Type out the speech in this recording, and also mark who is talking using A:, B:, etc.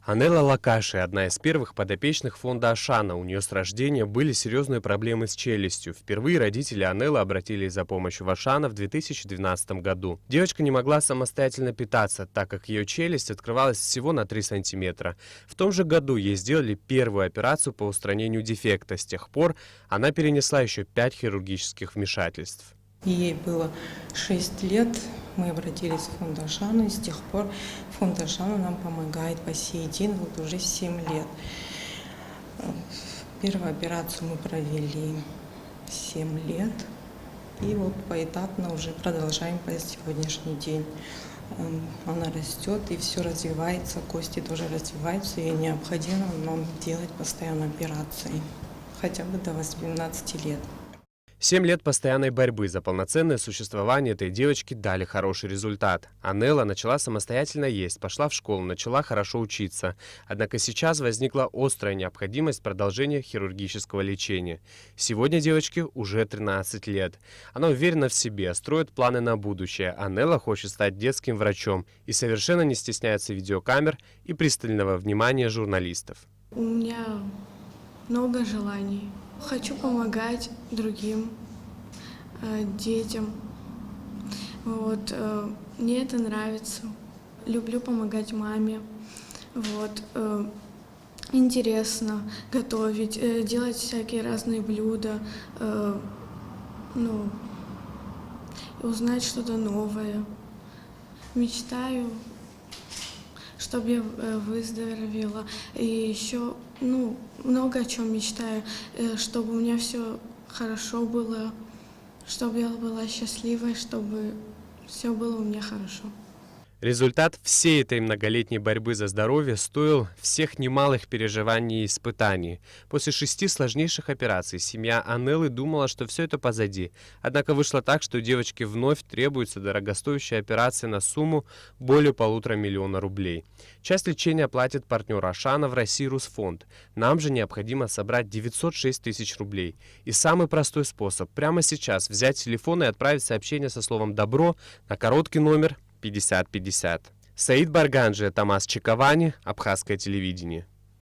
A: Анелла Лакаши – одна из первых подопечных фонда Ашана. У нее с рождения были серьезные проблемы с челюстью. Впервые родители Анеллы обратились за помощью в Ашана в 2012 году. Девочка не могла самостоятельно питаться, так как ее челюсть открывалась всего на 3 сантиметра. В том же году ей сделали первую операцию по устранению дефекта. С тех пор она перенесла еще 5 хирургических вмешательств.
B: Ей было 6 лет, мы обратились в фонд Ашана, и с тех пор фонд Ашана нам помогает по сей день, вот уже 7 лет. Первую операцию мы провели 7 лет, и вот поэтапно уже продолжаем по сегодняшний день. Она растет, и все развивается, кости тоже развиваются, и необходимо нам делать постоянно операции, хотя бы до 18 лет.
A: 7 лет постоянной борьбы за полноценное существование этой девочки дали хороший результат. Анелла начала самостоятельно есть, пошла в школу, начала хорошо учиться. Однако сейчас возникла острая необходимость продолжения хирургического лечения. Сегодня девочке уже 13 лет. Она уверена в себе, строит планы на будущее. Анелла хочет стать детским врачом и совершенно не стесняется видеокамер и пристального внимания журналистов.
C: У меня много желаний. Хочу помогать другим детям. Вот, мне это нравится. Люблю помогать маме. Вот, интересно готовить, делать всякие разные блюда, узнать что-то новое. Мечтаю, чтобы я выздоровела. И еще, много о чем мечтаю, чтобы у меня все хорошо было, чтобы я была счастливой, чтобы все было у меня хорошо.
A: Результат всей этой многолетней борьбы за здоровье стоил всех немалых переживаний и испытаний. После 6 сложнейших операций семья Анеллы думала, что все это позади. Однако вышло так, что девочке вновь требуется дорогостоящая операция на сумму более 1,5 миллиона рублей. Часть лечения оплатит партнер Ашана в России Русфонд. Нам же необходимо собрать 906 тысяч рублей. И самый простой способ – прямо сейчас взять телефон и отправить сообщение со словом «Добро» на короткий номер 5050. Саид Барганджи, Томас Чиковани, Абхазское телевидение.